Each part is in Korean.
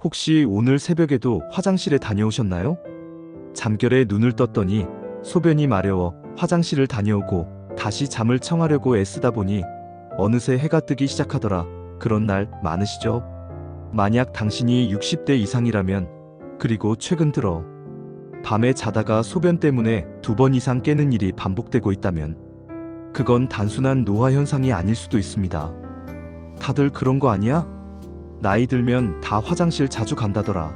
혹시 오늘 새벽에도 화장실에 다녀오셨나요? 잠결에 눈을 떴더니 소변이 마려워 화장실을 다녀오고 다시 잠을 청하려고 애쓰다 보니 어느새 해가 뜨기 시작하더라. 그런 날 많으시죠? 만약 당신이 60대 이상이라면, 그리고 최근 들어 밤에 자다가 소변 때문에 2번 이상 깨는 일이 반복되고 있다면 그건 단순한 노화 현상이 아닐 수도 있습니다. 다들 그런 거 아니야? 나이 들면 다 화장실 자주 간다더라.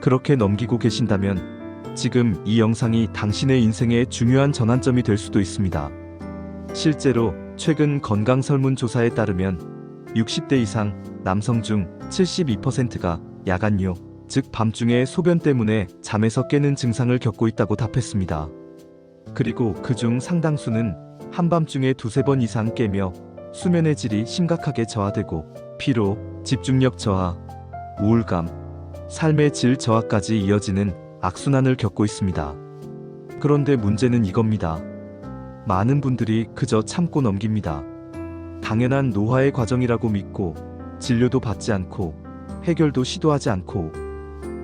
그렇게 넘기고 계신다면 지금 이 영상이 당신의 인생의 중요한 전환점이 될 수도 있습니다. 실제로 최근 건강 설문조사에 따르면 60대 이상 남성 중 72%가 야간요, 즉 밤중에 소변 때문에 잠에서 깨는 증상을 겪고 있다고 답했습니다. 그리고 그중 상당수는 한밤중에 2~3번 이상 깨며 수면의 질이 심각하게 저하되고 피로, 집중력 저하, 우울감, 삶의 질 저하까지 이어지는 악순환을 겪고 있습니다. 그런데 문제는 이겁니다. 많은 분들이 그저 참고 넘깁니다. 당연한 노화의 과정이라고 믿고 진료도 받지 않고 해결도 시도하지 않고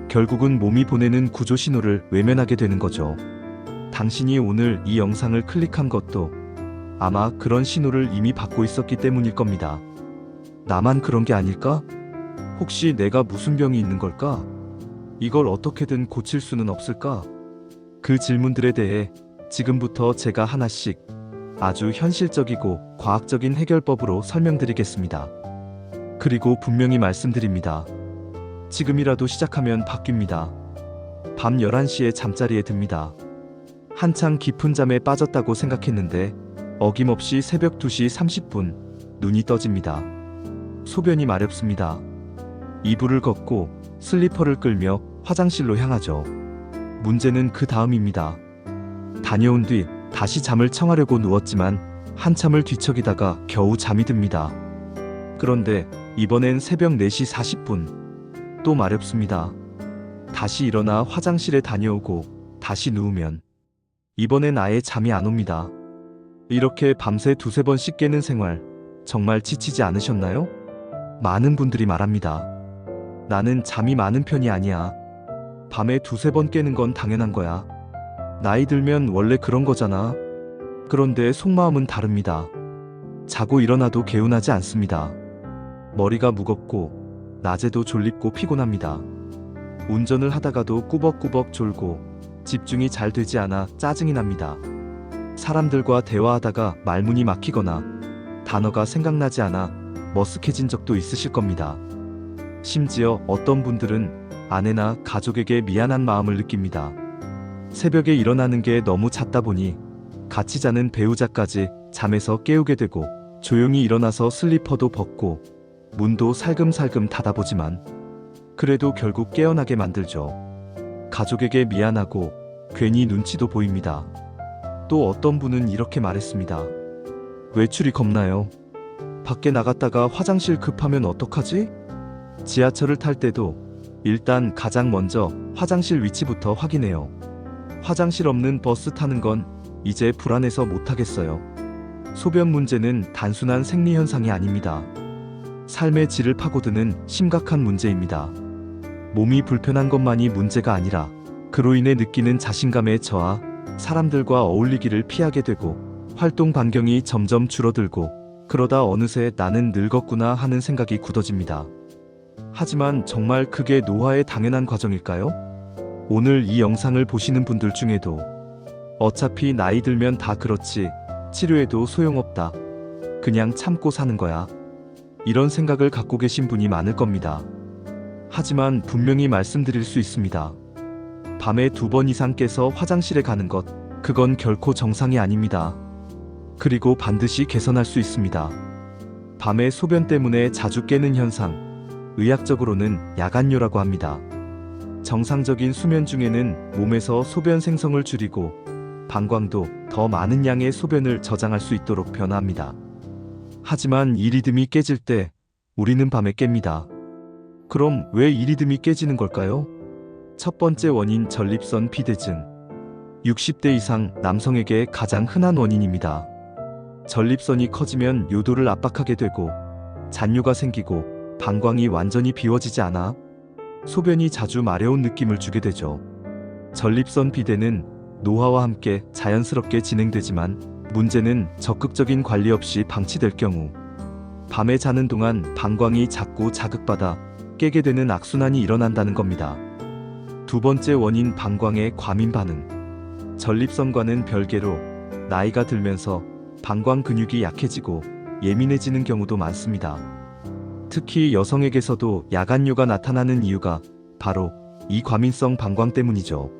결국은 몸이 보내는 구조 신호를 외면하게 되는 거죠. 당신이 오늘 이 영상을 클릭한 것도 아마 그런 신호를 이미 받고 있었기 때문일 겁니다. 나만 그런 게 아닐까? 혹시 내가 무슨 병이 있는 걸까? 이걸 어떻게든 고칠 수는 없을까? 그 질문들에 대해 지금부터 제가 하나씩 아주 현실적이고 과학적인 해결법으로 설명드리겠습니다. 그리고 분명히 말씀드립니다. 지금이라도 시작하면 바뀝니다. 밤 11시에 잠자리에 듭니다. 한창 깊은 잠에 빠졌다고 생각했는데 어김없이 새벽 2시 30분 눈이 떠집니다. 소변이 마렵습니다. 이불을 걷고 슬리퍼를 끌며 화장실로 향하죠. 문제는 그 다음입니다. 다녀온 뒤 다시 잠을 청하려고 누웠지만 한참을 뒤척이다가 겨우 잠이 듭니다. 그런데 이번엔 새벽 4시 40분 또 마렵습니다. 다시 일어나 화장실에 다녀오고 다시 누우면 이번엔 아예 잠이 안 옵니다. 이렇게 밤새 2~3번씩 깨는 생활 정말 지치지 않으셨나요? 많은 분들이 말합니다. 나는 잠이 많은 편이 아니야. 밤에 2~3번 깨는 건 당연한 거야. 나이 들면 원래 그런 거잖아. 그런데 속마음은 다릅니다. 자고 일어나도 개운하지 않습니다. 머리가 무겁고 낮에도 졸립고 피곤합니다. 운전을 하다가도 꾸벅꾸벅 졸고 집중이 잘 되지 않아 짜증이 납니다. 사람들과 대화하다가 말문이 막히거나 단어가 생각나지 않아 머쓱해진 적도 있으실 겁니다. 심지어 어떤 분들은 아내나 가족에게 미안한 마음을 느낍니다. 새벽에 일어나는 게 너무 잦다 보니 같이 자는 배우자까지 잠에서 깨우게 되고 조용히 일어나서 슬리퍼도 벗고 문도 살금살금 닫아보지만 그래도 결국 깨어나게 만들죠. 가족에게 미안하고 괜히 눈치도 보입니다. 또 어떤 분은 이렇게 말했습니다. 외출이 겁나요. 밖에 나갔다가 화장실 급하면 어떡하지? 지하철을 탈 때도 일단 가장 먼저 화장실 위치부터 확인해요. 화장실 없는 버스 타는 건 이제 불안해서 못하겠어요. 소변 문제는 단순한 생리현상이 아닙니다. 삶의 질을 파고드는 심각한 문제입니다. 몸이 불편한 것만이 문제가 아니라 그로 인해 느끼는 자신감의 저하, 사람들과 어울리기를 피하게 되고 활동 반경이 점점 줄어들고 그러다 어느새 나는 늙었구나 하는 생각이 굳어집니다. 하지만 정말 그게 노화의 당연한 과정일까요? 오늘 이 영상을 보시는 분들 중에도 어차피 나이 들면 다 그렇지, 치료해도 소용없다, 그냥 참고 사는 거야, 이런 생각을 갖고 계신 분이 많을 겁니다. 하지만 분명히 말씀드릴 수 있습니다. 밤에 2번 이상 깨서 화장실에 가는 것, 그건 결코 정상이 아닙니다. 그리고 반드시 개선할 수 있습니다. 밤에 소변 때문에 자주 깨는 현상, 의학적으로는 야간요라고 합니다. 정상적인 수면 중에는 몸에서 소변 생성을 줄이고 방광도 더 많은 양의 소변을 저장할 수 있도록 변화합니다. 하지만 이 리듬이 깨질 때 우리는 밤에 깹니다. 그럼 왜 이 리듬이 깨지는 걸까요? 첫 번째 원인, 전립선 비대증. 60대 이상 남성에게 가장 흔한 원인입니다. 전립선이 커지면 요도를 압박하게 되고 잔뇨가 생기고 방광이 완전히 비워지지 않아 소변이 자주 마려운 느낌을 주게 되죠. 전립선 비대는 노화와 함께 자연스럽게 진행되지만 문제는 적극적인 관리 없이 방치될 경우 밤에 자는 동안 방광이 자꾸 자극받아 깨게 되는 악순환이 일어난다는 겁니다. 두 번째 원인 방광의 과민 반응. 전립선과는 별개로 나이가 들면서 방광 근육이 약해지고 예민해지는 경우도 많습니다. 특히 여성에게서도 야간뇨가 나타나는 이유가 바로 이 과민성 방광 때문이죠.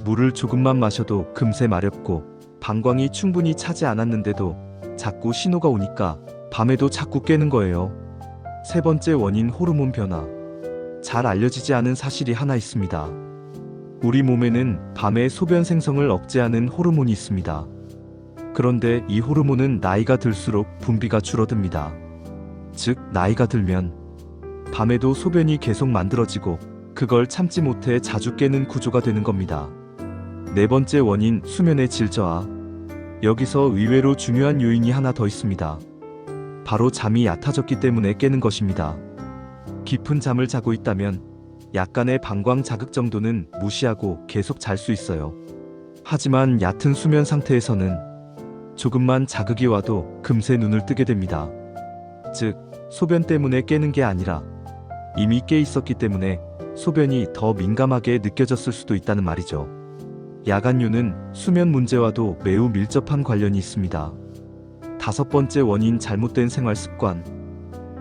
물을 조금만 마셔도 금세 마렵고 방광이 충분히 차지 않았는데도 자꾸 신호가 오니까 밤에도 자꾸 깨는 거예요. 세 번째 원인 호르몬 변화. 잘 알려지지 않은 사실이 하나 있습니다. 우리 몸에는 밤에 소변 생성을 억제하는 호르몬이 있습니다. 그런데 이 호르몬은 나이가 들수록 분비가 줄어듭니다. 즉, 나이가 들면 밤에도 소변이 계속 만들어지고 그걸 참지 못해 자주 깨는 구조가 되는 겁니다. 네 번째 원인 수면의 질 저하. 여기서 의외로 중요한 요인이 하나 더 있습니다. 바로 잠이 얕아졌기 때문에 깨는 것입니다. 깊은 잠을 자고 있다면 약간의 방광 자극 정도는 무시하고 계속 잘 수 있어요. 하지만 얕은 수면 상태에서는 조금만 자극이 와도 금세 눈을 뜨게 됩니다. 즉, 소변 때문에 깨는 게 아니라 이미 깨 있었기 때문에 소변이 더 민감하게 느껴졌을 수도 있다는 말이죠. 야간뇨는 수면 문제와도 매우 밀접한 관련이 있습니다. 다섯 번째 원인 잘못된 생활 습관.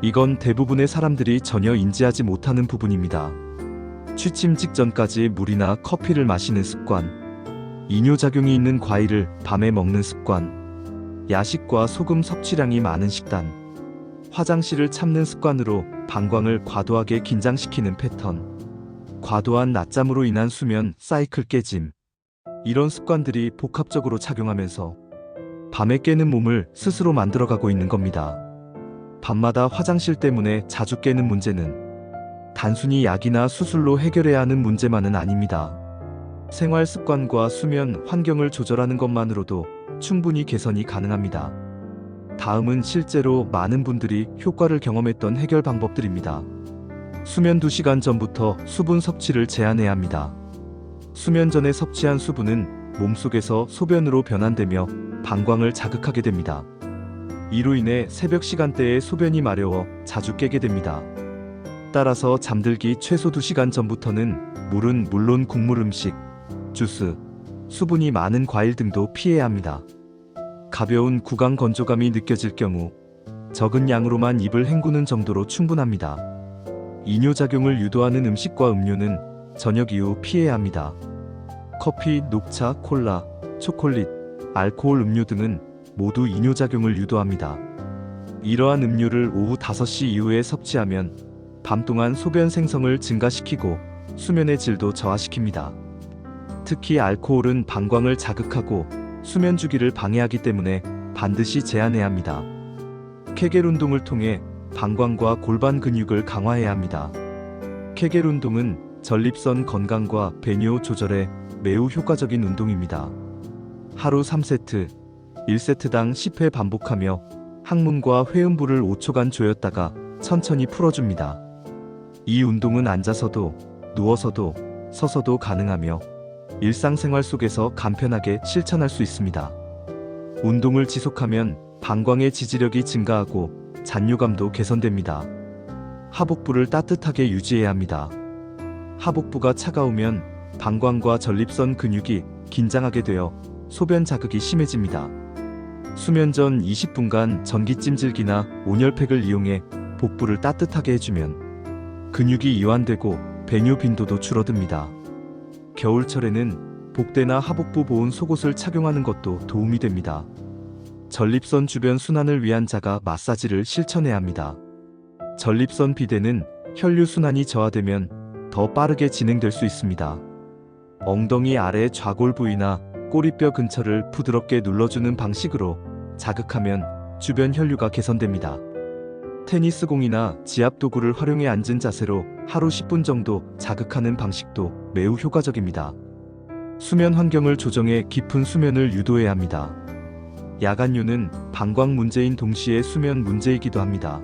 이건 대부분의 사람들이 전혀 인지하지 못하는 부분입니다. 취침 직전까지 물이나 커피를 마시는 습관, 이뇨작용이 있는 과일을 밤에 먹는 습관, 야식과 소금 섭취량이 많은 식단, 화장실을 참는 습관으로 방광을 과도하게 긴장시키는 패턴, 과도한 낮잠으로 인한 수면 사이클 깨짐. 이런 습관들이 복합적으로 작용하면서 밤에 깨는 몸을 스스로 만들어가고 있는 겁니다. 밤마다 화장실 때문에 자주 깨는 문제는 단순히 약이나 수술로 해결해야 하는 문제만은 아닙니다. 생활 습관과 수면 환경을 조절하는 것만으로도 충분히 개선이 가능합니다. 다음은 실제로 많은 분들이 효과를 경험했던 해결 방법들입니다. 수면 2시간 전부터 수분 섭취를 제한해야 합니다. 수면 전에 섭취한 수분은 몸속에서 소변으로 변환되며 방광을 자극하게 됩니다. 이로 인해 새벽 시간대에 소변이 마려워 자주 깨게 됩니다. 따라서 잠들기 최소 2시간 전부터는 물은 물론 국물 음식, 주스, 수분이 많은 과일 등도 피해야 합니다. 가벼운 구강 건조감이 느껴질 경우 적은 양으로만 입을 헹구는 정도로 충분합니다. 이뇨작용을 유도하는 음식과 음료는 저녁 이후 피해야 합니다. 커피, 녹차, 콜라, 초콜릿, 알코올 음료 등은 모두 이뇨작용을 유도합니다. 이러한 음료를 오후 5시 이후에 섭취하면 밤 동안 소변 생성을 증가시키고 수면의 질도 저하시킵니다. 특히 알코올은 방광을 자극하고 수면 주기를 방해하기 때문에 반드시 제한해야 합니다. 케겔 운동을 통해 방광과 골반 근육을 강화해야 합니다. 케겔 운동은 전립선 건강과 배뇨 조절에 매우 효과적인 운동입니다. 하루 3세트, 1세트당 10회 반복하며 항문과 회음부를 5초간 조였다가 천천히 풀어줍니다. 이 운동은 앉아서도, 누워서도, 서서도 가능하며 일상생활 속에서 간편하게 실천할 수 있습니다. 운동을 지속하면 방광의 지지력이 증가하고 잔뇨감도 개선됩니다. 하복부를 따뜻하게 유지해야 합니다. 하복부가 차가우면 방광과 전립선 근육이 긴장하게 되어 소변 자극이 심해집니다. 수면 전 20분간 전기찜질기나 온열팩을 이용해 복부를 따뜻하게 해주면 근육이 이완되고 배뇨 빈도도 줄어듭니다. 겨울철에는 복대나 하복부 보온 속옷을 착용하는 것도 도움이 됩니다. 전립선 주변 순환을 위한 자가 마사지를 실천해야 합니다. 전립선 비대는 혈류 순환이 저하되면 더 빠르게 진행될 수 있습니다. 엉덩이 아래 좌골 부위나 꼬리뼈 근처를 부드럽게 눌러주는 방식으로 자극하면 주변 혈류가 개선됩니다. 테니스공이나 지압 도구를 활용해 앉은 자세로 하루 10분 정도 자극하는 방식도 매우 효과적입니다. 수면 환경을 조정해 깊은 수면을 유도해야 합니다. 야간뇨는 방광 문제인 동시에 수면 문제이기도 합니다.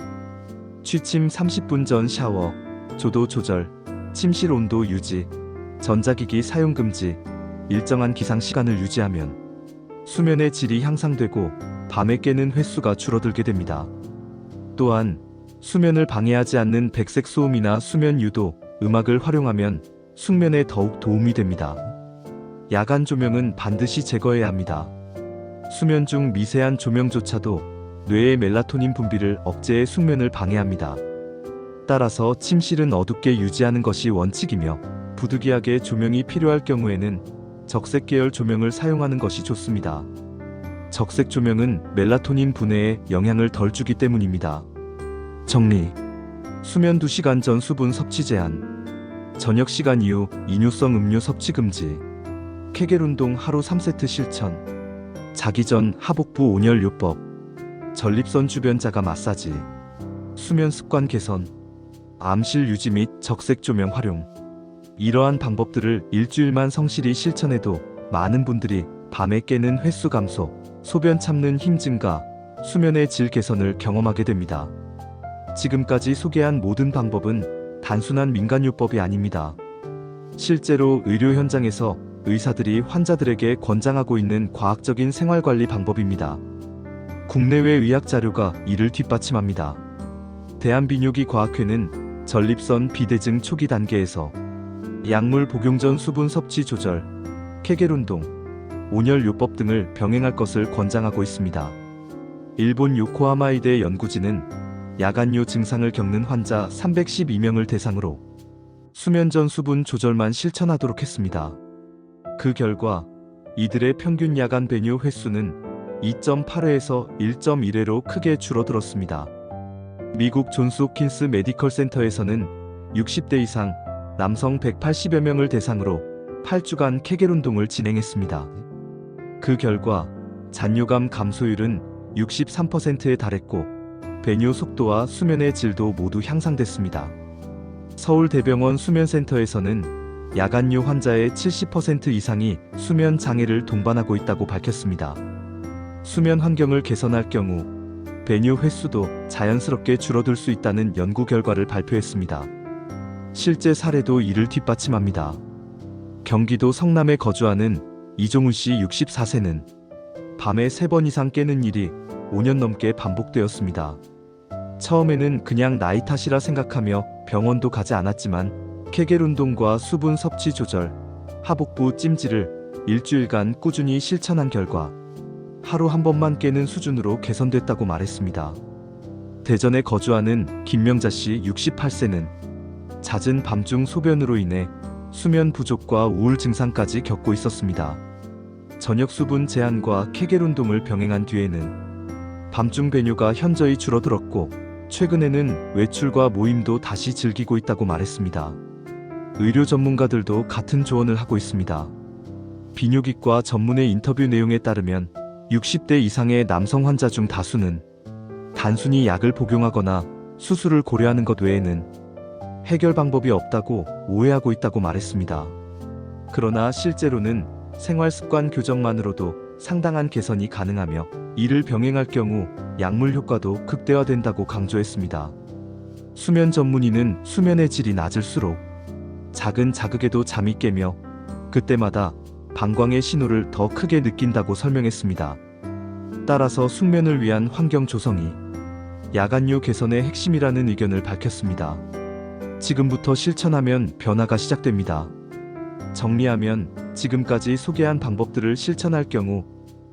취침 30분 전 샤워, 조도 조절, 침실 온도 유지, 전자기기 사용 금지, 일정한 기상 시간을 유지하면 수면의 질이 향상되고 밤에 깨는 횟수가 줄어들게 됩니다. 또한 수면을 방해하지 않는 백색 소음이나 수면 유도, 음악을 활용하면 숙면에 더욱 도움이 됩니다. 야간 조명은 반드시 제거해야 합니다. 수면 중 미세한 조명조차도 뇌의 멜라토닌 분비를 억제해 숙면을 방해합니다. 따라서 침실은 어둡게 유지하는 것이 원칙이며 부득이하게 조명이 필요할 경우에는 적색 계열 조명을 사용하는 것이 좋습니다. 적색 조명은 멜라토닌 분해에 영향을 덜 주기 때문입니다. 정리. 수면 2시간 전 수분 섭취 제한. 저녁 시간 이후 이뇨성 음료 섭취 금지. 케겔 운동 하루 3세트 실천. 자기 전 하복부 온열요법. 전립선 주변 자가 마사지. 수면 습관 개선. 암실 유지 및 적색 조명 활용. 이러한 방법들을 일주일만 성실히 실천해도 많은 분들이 밤에 깨는 횟수 감소, 소변 참는 힘 증가, 수면의 질 개선을 경험하게 됩니다. 지금까지 소개한 모든 방법은 단순한 민간요법이 아닙니다. 실제로 의료 현장에서 의사들이 환자들에게 권장하고 있는 과학적인 생활관리 방법입니다. 국내외 의학 자료가 이를 뒷받침합니다. 대한비뇨기과학회는 전립선 비대증 초기 단계에서 약물 복용 전 수분 섭취 조절, 케겔 운동, 온열요법 등을 병행할 것을 권장하고 있습니다. 일본 요코하마의대 연구진은 야간요 증상을 겪는 환자 312명을 대상으로 수면 전 수분 조절만 실천하도록 했습니다. 그 결과 이들의 평균 야간 배뇨 횟수는 2.8회에서 1.1회로 크게 줄어들었습니다. 미국 존스 홉킨스 메디컬 센터에서는 60대 이상 남성 180여 명을 대상으로 8주간 케겔 운동을 진행했습니다. 그 결과 잔뇨감 감소율은 63%에 달했고 배뇨 속도와 수면의 질도 모두 향상됐습니다. 서울대병원 수면센터에서는 야간요 환자의 70% 이상이 수면 장애를 동반하고 있다고 밝혔습니다. 수면 환경을 개선할 경우 배뇨 횟수도 자연스럽게 줄어들 수 있다는 연구 결과를 발표했습니다. 실제 사례도 이를 뒷받침합니다. 경기도 성남에 거주하는 이종훈 씨 64세는 밤에 3번 이상 깨는 일이 5년 넘게 반복되었습니다. 처음에는 그냥 나이 탓이라 생각하며 병원도 가지 않았지만 케겔 운동과 수분 섭취 조절, 하복부 찜질을 일주일간 꾸준히 실천한 결과 하루 한 번만 깨는 수준으로 개선됐다고 말했습니다. 대전에 거주하는 김명자 씨 68세는 잦은 밤중 소변으로 인해 수면 부족과 우울 증상까지 겪고 있었습니다. 저녁 수분 제한과 케겔 운동을 병행한 뒤에는 밤중 배뇨가 현저히 줄어들었고 최근에는 외출과 모임도 다시 즐기고 있다고 말했습니다. 의료 전문가들도 같은 조언을 하고 있습니다. 비뇨기과 전문의 인터뷰 내용에 따르면 60대 이상의 남성 환자 중 다수는 단순히 약을 복용하거나 수술을 고려하는 것 외에는 해결 방법이 없다고 오해하고 있다고 말했습니다. 그러나 실제로는 생활 습관 교정만으로도 상당한 개선이 가능하며 이를 병행할 경우 약물 효과도 극대화된다고 강조했습니다. 수면 전문의는 수면의 질이 낮을수록 작은 자극에도 잠이 깨며 그때마다 방광의 신호를 더 크게 느낀다고 설명했습니다. 따라서 숙면을 위한 환경 조성이 야간요 개선의 핵심이라는 의견을 밝혔습니다. 지금부터 실천하면 변화가 시작됩니다. 정리하면 지금까지 소개한 방법들을 실천할 경우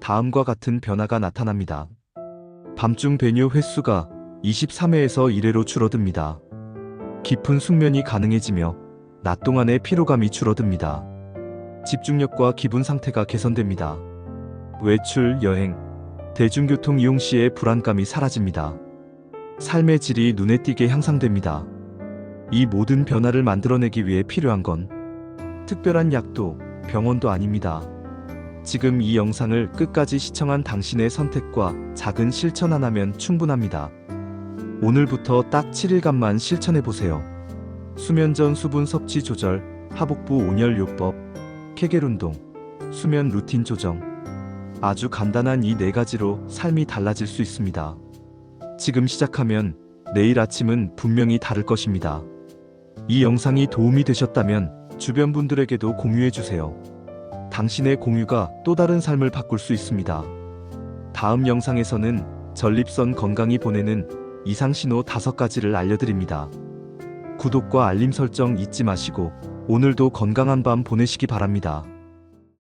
다음과 같은 변화가 나타납니다. 밤중 배뇨 횟수가 23회에서 1회로 줄어듭니다. 깊은 숙면이 가능해지며 낮 동안의 피로감이 줄어듭니다. 집중력과 기분 상태가 개선됩니다. 외출, 여행, 대중교통 이용 시의 불안감이 사라집니다. 삶의 질이 눈에 띄게 향상됩니다. 이 모든 변화를 만들어내기 위해 필요한 건 특별한 약도 병원도 아닙니다. 지금 이 영상을 끝까지 시청한 당신의 선택과 작은 실천 하나면 충분합니다. 오늘부터 딱 7일간만 실천해보세요. 수면 전 수분 섭취 조절, 하복부 온열요법, 케겔 운동, 수면 루틴 조정. 아주 간단한 이 4가지로 삶이 달라질 수 있습니다. 지금 시작하면 내일 아침은 분명히 다를 것입니다. 이 영상이 도움이 되셨다면 주변 분들에게도 공유해 주세요. 당신의 공유가 또 다른 삶을 바꿀 수 있습니다. 다음 영상에서는 전립선 건강이 보내는 이상신호 5가지를 알려드립니다. 구독과 알림 설정 잊지 마시고 오늘도 건강한 밤 보내시기 바랍니다.